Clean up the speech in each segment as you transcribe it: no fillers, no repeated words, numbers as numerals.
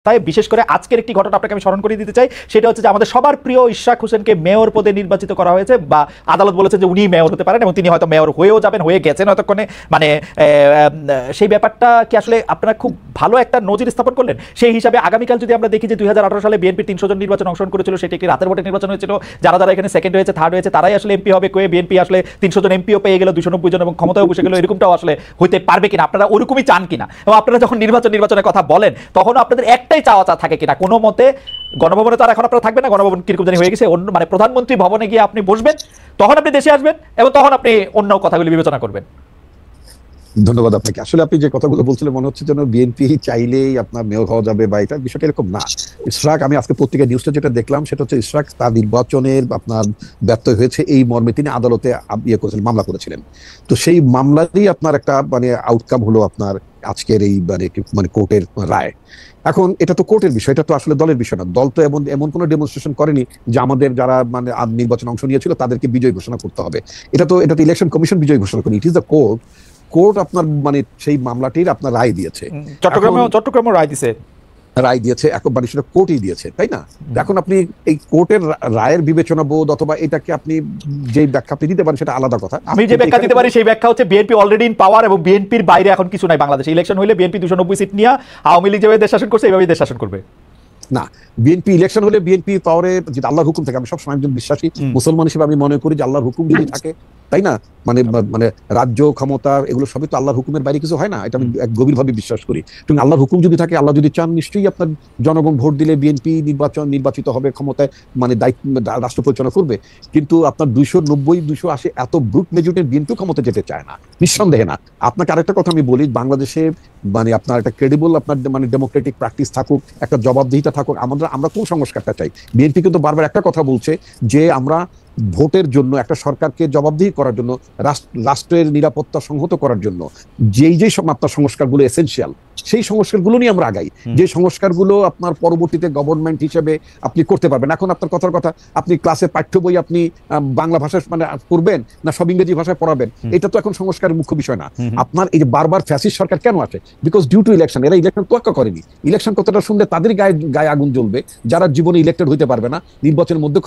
তাই বিশেষ করে আজকের একটি ঘটনা আপনাকে আমি স্মরণ করে দিতে চাই, সেটা হচ্ছে যে আমাদের সবার প্রিয় ইশরাক হোসেনকে মেয়র পদে নির্বাচিত করা হয়েছে, বা আদালত বলেছে যে উনি মেয়র হতে পারেন এবং তিনি হয়তো মেয়র হয়েও যাবেন, হয়ে গেছেন এতক্ষণে। মানে সেই ব্যাপারটা কি আসলে আপনারা খুব ভালো একটা নজির স্থাপন করলেন? সেই হিসাবে আগামীকাল যদি আমরা দেখি যে 2018 সালে বিএনপি 300 জন নির্বাচন অংশগ্রহণ করেছিল, সেটি একটি রাতের ভোটে নির্বাচন হয়েছিল, যারা যারা এখানে সেকেন্ড হয়েছে, থার্ড হয়েছে, তারাই আসলে এমপি হবে, কয়ে বিএনপি আসলে 300 জন এমপিও পেয়ে গেল, 290 জন এবং ক্ষমতায় বসে গেল, এরকমটাও আসলে হইতে পারবে কিনা? আপনারা ওরকমই চান কিনা? এবং আপনারা যখন নির্বাচনের কথা বলেন তখন আপনাদের একটাই চাওয়া থাকে কিনা কোনো মতে? গণভবনে তো আর এখন আপনারা থাকবেন না, গণভবন কিরকম জানি হয়ে গেছে, অন্য মানে প্রধানমন্ত্রী ভবনে গিয়ে আপনি বসবেন, তখন আপনি দেশে আসবেন এবং তখন আপনি অন্য কথাগুলি বিবেচনা করবেন। ধন্যবাদ আপনাকে। আসলে আপনি যে কথাগুলো বলছিলেন মনে হচ্ছে যেন বিএনপি চাইলেই আপনার মেয়র হওয়া যাবে, বা এটা বিষয়টা এরকম না। ইশরাক, আমি আজকে পত্রিকা নিউজটা যেটা দেখলাম সেটা হচ্ছে ইশরাক তার নির্বাচনের আপনার ব্যর্থ হয়েছে এই মর্মে তিনি আদালতে ইয়ে করেছিলেন, মামলা করেছিলেন। তো সেই মামলারই আপনার একটা মানে আউটকাম হলো আপনার আজকের এই মানে কোর্টের রায়। এখন এটা তো কোর্টের বিষয়, এটা তো আসলে দলের বিষয় না। দল তো এমন কোনো ডেমনস্ট্রেশন করেনি যে আমাদের যারা মানে নির্বাচন অংশ নিয়েছিল তাদেরকে বিজয়ী ঘোষণা করতে হবে। এটা তো ইলেকশন কমিশন বিজয়ী ঘোষণা করেনি, it is the court. Court আপনার মানে সেই মামলাটির আপনার রায় দিয়েছে, চট্টগ্রামে রায় দিয়েছে, এখন মানে সেটা কোর্টই দিয়েছে, তাই না? এখন আপনি এই কোর্টের রায়ের বিবেচনা বোধ অথবা এটাকে আপনি যে ব্যাখ্যা আপনি দিতে পারেন সেটা আলাদা কথা। আমি যে ব্যাখ্যা দিতে পারি সেই ব্যাখ্যা হচ্ছে বিএনপি অলরেডি ইন পাওয়ার এবং বিএনপির বাইরে এখন কিছু নাই বাংলাদেশে। ইলেকশন হইলে বিএনপি 290 সিট নিয়ে আওয়ামী লীগ যেভাবে দেশ শাসন করছে এইভাবেই দেশ শাসন করবে। না, বিএনপি ইলেকশন হলে বিএনপি পাওয়ারে যদি আল্লাহর হুকুম থাকে, আমি সবসময় একজন বিশ্বাসী মুসলমান হিসেবে আমি মনে করি যে আল্লাহর হুকুম যদি থাকে, তাই না, মানে মানে রাজ্য ক্ষমতা এগুলো সবই তো আল্লাহর হুকুমের বাইরে কিছু হয় না, এটা আমি গভীরভাবে বিশ্বাস করি। এবং আল্লাহর হুকুম যদি থাকে, আল্লাহ যদি চান, নিশ্চয়ই আপনার জনগণ ভোট দিলে বিএনপি নির্বাচিত হবে, ক্ষমতায় মানে দায়িত্ব রাষ্ট্র পরিচালনা করবে। কিন্তু আপনার 290-280 এত ব্রুট মেজরিটি বিএনপি ক্ষমতা যেতে চায় না, নিঃসন্দেহে না। আপনাকে আরেকটা কথা আমি বলি, বাংলাদেশে মানে আপনার একটা ক্রেডিবল আপনার মানে ডেমোক্রেটিক প্র্যাকটিস থাকুক, একটা জবাবদিহিতা থাকুক। আমরা কোন সংস্কারটা চাই? বিএনপি কিন্তু বারবার একটা কথা বলছে যে আমরা ভোটের জন্য একটা সরকারকে জবাবদিহি করার জন্য, রাষ্ট্রের নিরাপত্তা সংহত করার জন্য যেই সব আপনার সংস্কারগুলো এসেনশিয়াল, সেই সংস্কারগুলো নিয়ে আমরা আগাই, যে সংস্কারগুলো আপনার পরবর্তীতে গভর্নমেন্ট হিসেবে আপনি করতে পারবেন। এখন আপনার কথার কথা, আপনি ক্লাসে পাঠ্য বই আপনি বাংলা ভাষায় মানে পড়বেন না সব ইংরেজি ভাষায় পড়াবেন, এটা তো এখন সংস্কারের মুখ্য বিষয় না। আপনার এই যে বারবার ফ্যাসিস্ট সরকার কেন আছে? Because due to election. এরা ইলেকশন তোয়াক্কা করেনি। ইলেকশন কথাটা শুনলে তাদের গায়ে আগুন জ্বলবে যারা জীবনে ইলেক্টেড হইতে পারবে না, নির্বাচনের মধ্যে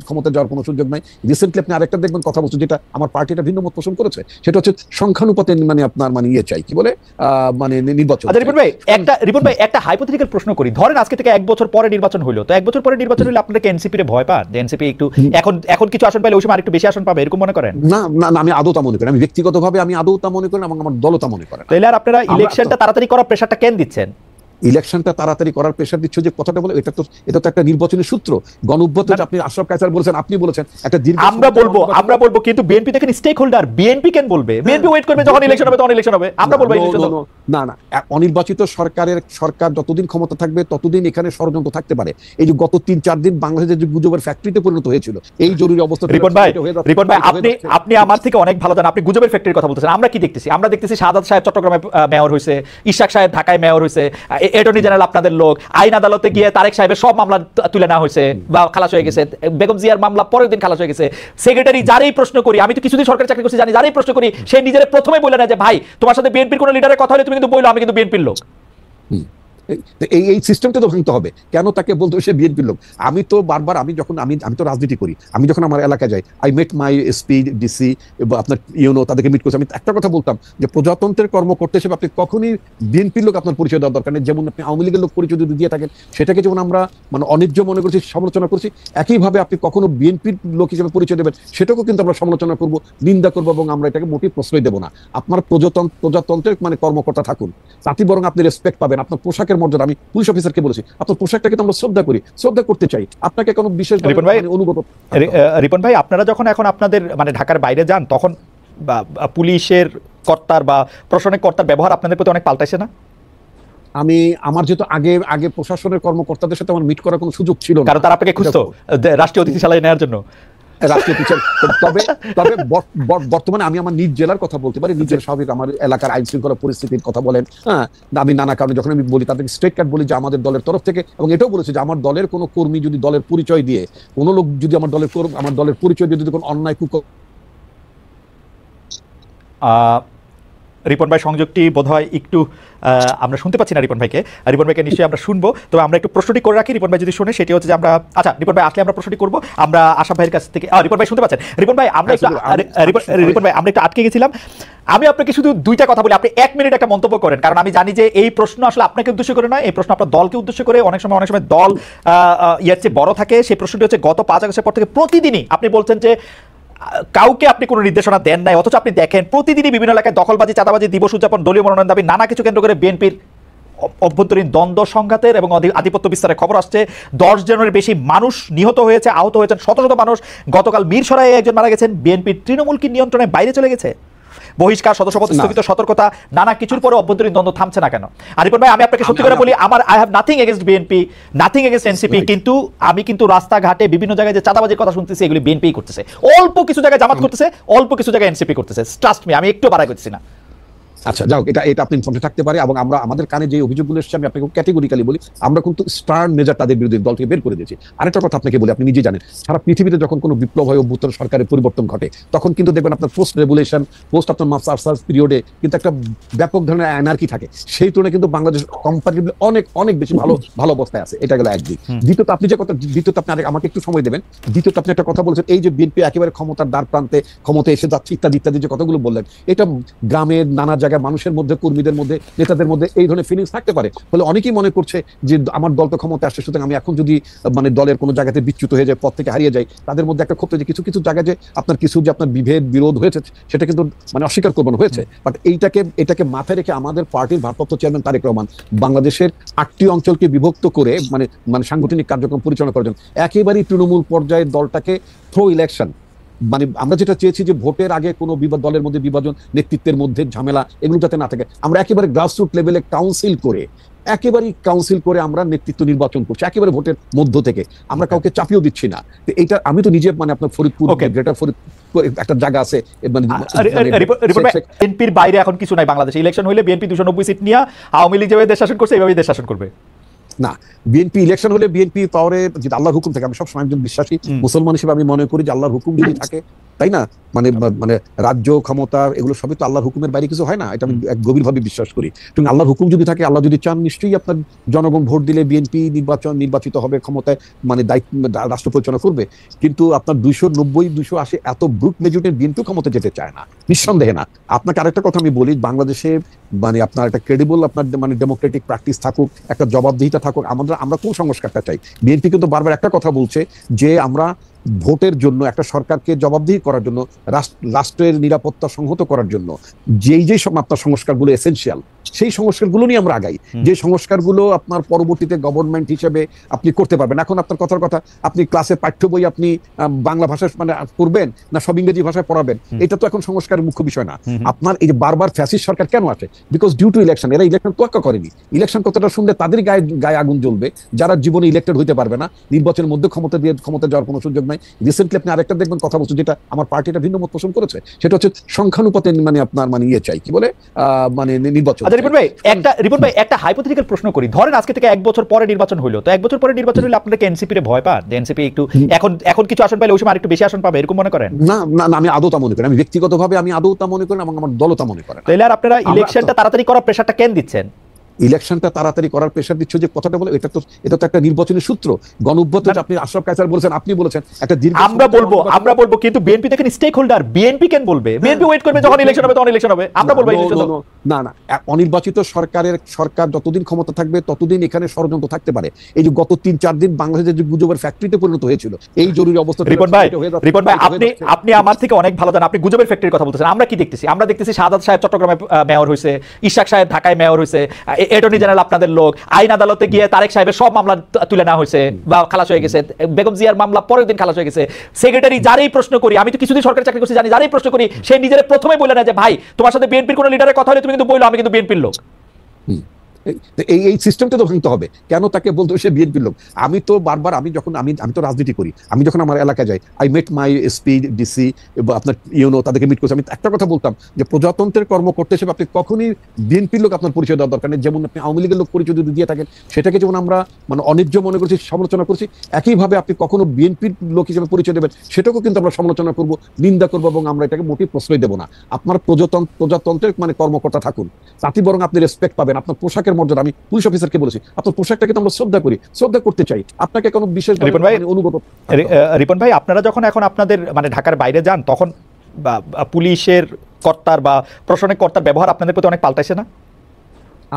ক্ষমতা যাওয়ার কোনো সুযোগ নাই। রিসেন্টলি আপনি আরেকটা দেখবেন কথা বলছেন, যেটা আমার পার্টিটা ভিন্ন মত পোষণ করেছে, সেটা হচ্ছে সংখ্যানুপাতে মানে আপনার মানে চাই, কি বলে মানে নির্বাচন। রিপন ভাই একটা হাইপোথেটিক্যাল প্রশ্ন করি, ধরেন আজকে থেকে 1 বছর পরে নির্বাচন হইলো, তো 1 বছর পরে নির্বাচন হলে আপনারা কি এনসিপি রে ভয় পান? এনসিপি একটু এখন কিছু আসন পাইলে ওই সময় আরেকটু বেশি আসন পাবে, এরকম মনে করেন? না না, আমি আদৌ তা মনে করি, আমি ব্যক্তিগতভাবে আমি আদৌ তা মনে করি এবং আমার দলও তা মনে করে। তাহলে আর আপনারা ইলেকশনটা তাড়াতাড়ি করার প্রেসারটা কেন দিচ্ছেন? ইলেকশনটা তাড়াতাড়ি করার প্রেশার দিচ্ছে যে কথাটা বলে, এটা তো একটা নির্বাচনের সূত্র। গণঅভ্যুত্থান আপনি আশরাফ কায়সার বলেছেন, আপনি বলেছেন একটা দীর্ঘ, আমরা বলবো কিন্তু বিএনপি দেখেন স্টেক হোল্ডার, বিএনপি কেন বলবে? বিএনপি ওয়েট করবে যখন ইলেকশন হবে তখন ইলেকশন হবে, আমরা বলবো না না, অনির্বাচিত সরকার যতদিন ক্ষমতা থাকবে ততদিন এখানে ষড়যন্ত্র থাকতে পারে। এই যে গত 3-4 দিন বাংলাদেশের যে গুজবের ফ্যাক্টরিতে পরিণত হয়েছিল এই জরুরি অবস্থা। রিপন ভাই আপনি আমার থেকে অনেক ভালো জানেন, আপনি গুজবের ফ্যাক্টরির কথা বলতেছেন। আমরা কি দেখতেছি? আমরা দেখতেছি শাহাদাত সাহেব চট্টগ্রামে মেয়র হয়েছে, ইশরাক সাহেব ঢাকায় মেয়র হয়েছে, অ্যাটর্নি জেনারেল আপনাদের লোক, আইন আদালতে গিয়ে তারেক সাহেবের সব মামলা তুলে নেওয়া হয়েছে বা খালাস হয়ে গেছে, বেগম জিয়ার মামলা পরের দিন খালাস হয়ে গেছে। সেক্রেটারি যারাই প্রশ্ন করি, আমি তো কিছুদিন সরকারি চাকরি করছি জানি, যারাই প্রশ্ন করি সে নিজের প্রথমে বলে না যে ভাই তোমার সাথে বিএনপির কোন লিডারের কথা হলে তুমি কিন্তু বললো আমি কিন্তু বিএনপির লোক। এই সিস্টেমটা তো ভাঙতে হবে। কেন তাকে বলতে সে বিএনপির লোক? আমি তো বারবার আমি তো রাজনীতি করি, আমি যখন আমার এলাকায় যাই, I met my SP DC আপনার ইউনো, তাদেরকে মিট করছি। আমি একটা কথা বলতাম যে প্রজাতন্ত্রের কর্মকর্তা হিসেবে আপনি কখনই বিএনপির লোক আপনার পরিচয় দেওয়ার দরকার নেই। যেমন আপনি আওয়ামী লীগের লোক পরিচয় যদি দিয়ে থাকেন, সেটাকে যেমন আমরা মানে অন্যায্য মনে করছি, সমালোচনা করছি, একইভাবে আপনি কখনো বিএনপির লোক হিসেবে পরিচয় দেবেন, সেটাকেও কিন্তু আমরা সমালোচনা করব, নিন্দা করবো এবং আমরা এটাকে মোটেই প্রশ্রয় দেবো না। আপনার প্রজাতন্ত্রের মানে কর্মকর্তা থাকুন, তাতে বরং আপনি রেসপেক্ট পাবেন। আপনার পোশাকের মর্যাদা, আমি পুলিশ অফিসারকে বলেছি, আপনার পোশাকটাকে তো আমরা শ্রদ্ধা করতে চাই, আপনাকে কোনো বিশেষ অনুগত। রিপন ভাই আপনারা যখন এখন আপনাদের মানে ঢাকার বাইরে যান, তখন পুলিশের কর্তার বা প্রশাসনিক কর্তার ব্যবহার আপনাদের প্রতি অনেক পাল্টাইছে না? আমার যেহেতু আগে প্রশাসনের কর্মকর্তাদের সাথে আমার মিট করার কোনো সুযোগ ছিল না, কারণ তারা আপনাকে খুঁজতো রাষ্ট্রীয় অতিথিশালায় নেওয়ার জন্য। তবে বর্তমানে আমি আমার নিজ জেলার কথা বলতে পারি, নিজের স্বাভাবিক আমার এলাকার আইন শৃঙ্খলা পরিস্থিতির কথা বলেন, হ্যাঁ, আমি নানা কারণে যখন আমি বলি তাদেরকে স্ট্রেট কাট বলি যে আমাদের দলের তরফ থেকে, এবং এটাও বলেছি যে আমার দলের কোনো কর্মী যদি দলের পরিচয় দিয়ে কোনো লোক যদি আমার দলের পরিচয় দিয়ে যদি কোনো অন্যায় রিপন ভাই সংযোগটি বোধহয় একটু আমরা শুনতে পাচ্ছি না রিপন ভাইকে নিশ্চয়ই আমরা শুনবো। তবে আমরা একটু প্রশ্নটি করে রাখি, রিপন ভাই যদি শুনে সেটি হচ্ছে যে আমরা আচ্ছা রিপন ভাই আসলে আমরা প্রশ্নটি করবো। আমরা আশা ভাইয়ের কাছ থেকে রিপন ভাই শুনতে পাচ্ছেন? রিপন ভাই আমরা একটু আটকে গেছিলাম। আমি আপনাকে শুধু দুইটা কথা বলি, আপনি 1 মিনিট একটা মন্তব্য করেন, কারণ আমি জানি যে এই প্রশ্ন আসলে আপনাকে উদ্দেশ্য করে নয়, এই প্রশ্ন আপনার দলকে উদ্দেশ্য করে। অনেক সময় দল ইয়ার চেয়ে বড় থাকে। সেই প্রশ্নটি হচ্ছে গত 5 আগস্টের পর থেকে প্রতিদিনই আপনি বলছেন যে কাউকে আপনি কোনো নির্দেশনা দেন নাই, অথচ আপনি দেখেন প্রতিদিনই বিভিন্ন এলাকায় দখলবাজি, চাঁদাবাজি, দিবস উদযাপন, দলীয় মনোনয়ন দাবি, নানা কিছু কেন্দ্র করে বিএনপির অভ্যন্তরীণ দ্বন্দ্ব সংঘাতের এবং আধিপত্য বিস্তারের খবর আসছে। 10 জনের বেশি মানুষ নিহত হয়েছে, আহত হয়েছেন শত শত মানুষ। গতকাল মিরসরাইয়ে একজন মারা গেছেন। বিএনপির তৃণমূল কি নিয়ন্ত্রণের বাইরে চলে গেছে? বহিষ্কার, সদস্যপদ স্থগিত, সতর্কতা, নানা কিছুর পরে অভ্যন্তরীণ দ্বন্দ্ব থামছে না কেন? আরিফুল ভাই আমি আপনাকে সত্যি করে বলি, I have nothing against BNP, nothing against NCP, কিন্তু আমি কিন্তু রাস্তাঘাটে বিভিন্ন জায়গায় যে চাঁদাবাজির কথা শুনতেছি এগুলি বিএনপি করতেছে। অল্প কিছু জায়গায় জামাত করতেছে, অল্প কিছু জায়গায় এনসিপি করতেছে। ট্রাস্ট মি, আমি একটু বাড়াই করছি না। আচ্ছা যাও, এটা আপনি ইনফর্মে থাকতে পারে। এবং আমরা আমাদের কানে যে অভিযোগগুলো এসেছে আমি আপনাকে ক্যাটেগরিক্যালি বলি, আমরা কিন্তু স্টার্ন মেজার তাদের বিরুদ্ধে দল থেকে বের করে দিয়েছি। আরেকটা কথা আপনাকে বলি, আপনি নিজে জানেন সারা পৃথিবীতে যখন কোনো বিপ্লব হয়, অভ্যুত্থান, সরকারের পরিবর্তন ঘটে, তখন কিন্তু দেখবেন আপনার পোস্ট রেগুলেশন, পোস্ট আপনার মাস্টার্স পিরিয়ডে কিন্তু একটা ব্যাপক ধরনের অ্যানার্কি থাকে। সেই তুলনায় কিন্তু বাংলাদেশ কম্পারেটিভলি অনেক অনেক বেশি ভালো অবস্থায় আছে। এটা গেল একদিক। দ্বিতীয়ত আপনি যে কথা, দ্বিতীয়ত আপনি আমাকে একটু সময় দেবেন। দ্বিতীয়ত আপনি একটা কথা বলেছেন, এই যে বিএনপি একেবারে ক্ষমতার দ্বার প্রান্তে, ক্ষমতা এসে যাচ্ছে ইত্যাদি ইত্যাদি যে কথাগুলো বললেন, এটা গ্রামের নানা জায়গায় মানুষের মধ্যে, কর্মীদের মধ্যে, নেতাদের মধ্যে এই ধরনের ফিলিংস থাকতে পারে। ফলে অনেকেই মনে করছে যে আমার দল তো ক্ষমতা আসছে, সুতরাং আমি এখন যদি মানে দলের কোনো জায়গাতে বিচ্যুত হয়ে যায়, পদ থেকে হারিয়ে যায়, তাদের মধ্যে একটা ক্ষোভ, যে কিছু কিছু জায়গায় যে আপনার কিছু যে আপনার বিভেদ বিরোধ হয়েছে সেটা কিন্তু মানে অস্বীকার করবেন হয়েছে। বাট এটাকে মাথায় রেখে আমাদের পার্টির ভারপ্রাপ্ত চেয়ারম্যান তারেক রহমান বাংলাদেশের 8টি অঞ্চলকে বিভক্ত করে মানে সাংগঠনিক কার্যক্রম পরিচালনা করার জন্য একেবারেই তৃণমূল পর্যায়ের দলটাকে থ্রো ইলেকশন, মানে আমরা যেটা চেয়েছি যে ভোটের আগে কোনো দলের মধ্যে বিভাজন, নেতৃত্বের মধ্যে ঝামেলা এগুলো যাতে না থাকে, আমরা একেবারে গ্রাসরুট লেভেলে কাউন্সিল করে আমরা নেতৃত্ব নির্বাচন করছি, একেবারে ভোটের মধ্য থেকে। আমরা কাউকে চাপিয়েও দিচ্ছি না। এটা আমি তো নিজে মানে আপনার ফরিদপুর, গ্রেটার ফরিদপুর একটা জায়গা আছে, মানে বিএনপির বাইরে এখন কিছু নাই। বাংলাদেশে ইলেকশন হইলে বিএনপি 290 সিট নিয়ে আওয়ামী লীগ যেভাবে দেশ শাসন করছে এইভাবেই দেশ শাসন করবে না। বিএনপি ইলেকশন হলে বিএনপি পাওয়ারে যদি আল্লাহর হুকুম থাকে, আমি সবসময় একজন বিশ্বাসী মুসলমান হিসেবে আমি মনে করি যে আল্লাহর হুকুম যদি থাকে, তাই না, মানে রাজ্য ক্ষমতা এগুলো সবই তো আল্লাহর হুকুমের বাইরে কিছু হয় না, এটা আমি গভীরভাবে বিশ্বাস করি। তুমি আল্লাহর হুকুম যদি থাকে, আল্লাহ যদি চান, নিশ্চয়ই আপনার জনগণ ভোট দিলে বিএনপি নির্বাচিত হবে, ক্ষমতায় মানে দায়িত্ব রাষ্ট্র পরিচালনা করবে। কিন্তু আপনার 290-280 এত ব্রুট মেজরিটি বিএনপি ক্ষমতা যেতে চায় না, নিঃসন্দেহে না। আপনাকে আরেকটা কথা আমি বলি, বাংলাদেশে মানে আপনার একটা ক্রেডিবল আপনার মানে ডেমোক্রেটিক প্র্যাকটিস থাকুক, একটা জবাবদিহিতা থাকুক। আমরা কোন সংস্কারটা চাই? বিএনপি কিন্তু বারবার একটা কথা বলছে যে আমরা ভোটের জন্য, একটা সরকারকে জবাবদিহি করার জন্য, রাষ্ট্রের নিরাপত্তা সংহত করার জন্য যেই আপনার সংস্কারগুলো এসেনশিয়াল, সেই সংস্কারগুলো নিয়ে আমরা আগাই। যে সংস্কারগুলো আপনার পরবর্তীতে গভর্নমেন্ট হিসেবে আপনি করতে পারবেন। এখন আপনার কথার কথা, আপনি ক্লাসে পাঠ্য বই আপনি বাংলা ভাষায় মানে পড়বেন না সব ইংরেজি ভাষায় পড়াবেন, এটা তো এখন সংস্কারের মুখ্য বিষয় না। আপনার এই যে বারবার ফ্যাসিস্ট সরকার কেন আসে? Because due to election. এরা ইলেকশন তোয়াক্কা করেনি। ইলেকশন কথাটা শুনলে তাদের গায়ে আগুন জ্বলবে যারা জীবনে ইলেক্টেড হইতে পারবে না, নির্বাচনের মধ্যে ক্ষমতা যাওয়ার কোনো সুযোগ নাই। রিসেন্টলি আপনি আরেকটা দেখবেন কথা বলছে, যেটা আমার পার্টিটা ভিন্ন মত পোষণ করেছে, সেটা হচ্ছে সংখ্যানুপাতে মানে আপনার মানে চাই, কি বলে মানে নির্বাচন। রিপন ভাই একটা হাইপোথেটিক্যাল প্রশ্ন করি, ধরেন আজকে থেকে 1 বছর পরে নির্বাচন হলো, তো 1 বছর পরে নির্বাচন হলে আপনারা কি এনসিপি রে ভয় পান? এনসিপি একটু এখন কিছু আসন পাইলে ওই সময় আরেকটু বেশি আসন পাবে, এরকম মনে করেন? না না, আমি আদৌ তা মনে করি, আমি ব্যক্তিগতভাবে আমি আদৌ তা মনে করি এবং আমার দলও তা মনে করে। তাহলে আর আপনারা ইলেকশনটা তাড়াতাড়ি করার প্রেসারটা কেন দিচ্ছেন? ইলেকশনটা তাড়াতাড়ি করার প্রেসার দিচ্ছে যে কথাটা বলে, এটা তো একটা নির্বাচনী সূত্র। গণঅভ্যুত্থান আপনি আশরাফ কায়সার বলেছেন, আপনি বলেছেন একটা দীর্ঘ, আমরা বলবো কিন্তু বিএনপি দেখেন স্টেক হোল্ডার, বিএনপি কেন বলবে? বিএনপি ওয়েট করবে যখন ইলেকশন হবে তখন ইলেকশন হবে, আমরা বলবো না না, অনির্বাচিত সরকার যতদিন ক্ষমতা থাকবে ততদিন এখানে ষড়যন্ত্র থাকতে পারে। এই যে গত 3-4 দিন বাংলাদেশের যে গুজবের ফ্যাক্টরিতে পরিণত হয়েছিল এই জরুরি অবস্থা। রিপন ভাই আপনি আমার থেকে অনেক ভালো জানেন, আপনি গুজবের ফ্যাক্টরির কথা বলতেছেন। আমরা কি দেখতেছি? আমরা দেখতেছি শাহাদাত সাহেব চট্টগ্রামে মেয়র হয়েছে, ইশাক সাহেব ঢাকায় মেয়র হয়েছে, অ্যাটর্নি জেনারেল আপনাদের লোক, আইন আদালতে গিয়ে তারেক সাহেবের সব মামলা তুলে নেওয়া হয়েছে বা খালাস হয়ে গেছে, বেগম জিয়ার মামলা পরের দিন খালাস হয়ে গেছে। সেক্রেটারি যারাই প্রশ্ন করি, আমি তো কিছুদিন সরকারি চাকরি করছি জানি, যারাই প্রশ্ন করি সে নিজের প্রথমে বলে না যে ভাই তোমার সাথে বিএনপির কোন লিডারের কথা হলে তুমি কিন্তু বললো আমি কিন্তু বিএনপির লোক। এই এই সিস্টেমটা তো ভাঙতে হবে। কেন তাকে বলতে হবে সে বিএনপির লোক? আমি তো বারবার, আমি যখন আমি তো রাজনীতি করি, আমি যখন আমার এলাকায় যাই, I met my SP DC আপনার ইউনো, তাদেরকে মিট করছি। আমি একটা কথা বলতাম যে প্রজাতন্ত্রের কর্মকর্তা হিসেবে আপনি কখনই বিএনপির লোক আপনার পরিচয় দেওয়ার দরকার নেই। যেমন আপনি আওয়ামী লীগের লোক পরিচয় যদি দিয়ে থাকেন, সেটাকে যেমন আমরা মানে অন্যায্য মনে করছি, সমালোচনা করছি, একইভাবে আপনি কখনো বিএনপির লোক হিসেবে পরিচয় দেবেন, সেটাকেও কিন্তু আমরা সমালোচনা করব, নিন্দা করবো, এবং আমরা এটাকে মোটেই প্রশ্রয় দেবো না। আপনার প্রজাতন্ত্রের মানে কর্মকর্তা থাকুন, তাতে বরং আপনি রেসপেক্ট পাবেন। আপনার পোশাকের মর্যাদা, আমি পুলিশ অফিসারকে বলেছি, আপনার পোশাকটাকে তো আমরা শ্রদ্ধা করি, শ্রদ্ধা করতে চাই, আপনাকে কোনো বিশেষ অনুগত। রিপন ভাই, আপনারা যখন এখন আপনাদের মানে ঢাকার বাইরে যান, তখন পুলিশের কর্তার বা প্রশাসনিক কর্তার ব্যবহার আপনাদের প্রতি অনেক পাল্টাইছে না?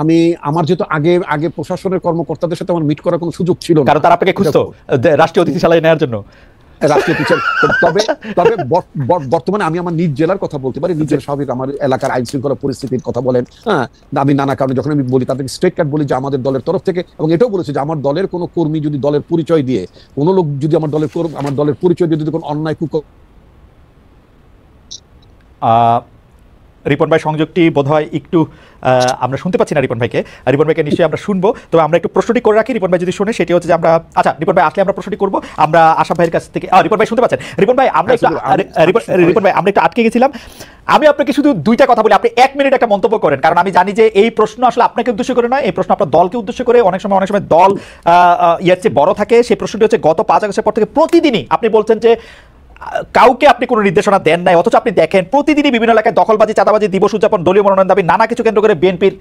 আমি আমার যেহেতু আগে আগে প্রশাসনের কর্মকর্তাদের সাথে আমার মিট করার কোনো সুযোগ ছিল না, কারণ তারা আপনাকে খুঁজতো রাষ্ট্রীয় অতিথিশালায় নেওয়ার জন্য। রাষ্ট্রীয় টিচার। তবে তবে বর্তমানে আমি আমার নিজ জেলার কথা বলতে পারি, নিজের স্বাভাবিক আমার এলাকার আইন শৃঙ্খলা পরিস্থিতির কথা বলেন, হ্যাঁ, আমি নানা কারণে যখন আমি বলি তাদেরকে স্ট্রেট কাট বলি যে আমাদের দলের তরফ থেকে, এবং এটাও বলেছে যে আমার দলের কোনো কর্মী যদি দলের পরিচয় দিয়ে, কোনো লোক যদি আমার দলের পরিচয় দিয়ে যদি কোনো অন্যায় রিপন ভাই সংযোগটি বোধহয় একটু আমরা শুনতে পাচ্ছি না রিপন ভাইকে। রিপন ভাইকে নিশ্চয়ই আমরা শুনবো, তবে আমরা একটু প্রশ্নটি করে রাখি, রিপন ভাই যদি শুনে সেটি হচ্ছে যে আমরা, আচ্ছা রিপন ভাই আসলে আমরা প্রশ্নটি করবো, আমরা আশা ভাইয়ের কাছ থেকে। রিপন ভাই শুনতে পাচ্ছেন? রিপন ভাই আমরা একটু রিপন ভাই আমরা একটু আটকে গেছিলাম। আমি আপনাকে শুধু দুইটা কথা বলি, আপনি 1 মিনিট একটা মন্তব্য করেন, কারণ আমি জানি যে এই প্রশ্ন আসলে আপনাকে উদ্দেশ্য করে নয়, এই প্রশ্ন আপনার দলকে উদ্দেশ্য করে। অনেক সময় দল ইয়ার চেয়ে বড় থাকে। সেই প্রশ্নটি হচ্ছে গত 5 আগস্টের পর থেকে প্রতিদিনই আপনি বলছেন যে কাউকে আপনি কোনো নির্দেশনা দেন নাই, অথচ আপনি দেখেন প্রতিদিনই বিভিন্ন এলাকায় দখলবাজি, চাঁদাবাজি, দিবস উদযাপন, দলীয় মনোনয়ন দাবি, নানা কিছু কেন্দ্র করে বিএনপির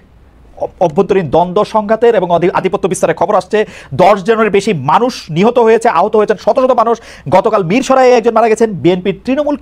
অভ্যন্তরীণ দ্বন্দ্ব সংঘাতের এবং আধিপত্য বিস্তারের খবর আসছে। 10 জনের বেশি মানুষ নিহত হয়েছে, আহত হয়েছেন শত শত মানুষ। গতকাল মিরসরাইয়ে একজন মারা গেছেন। বিএনপির তৃণমূল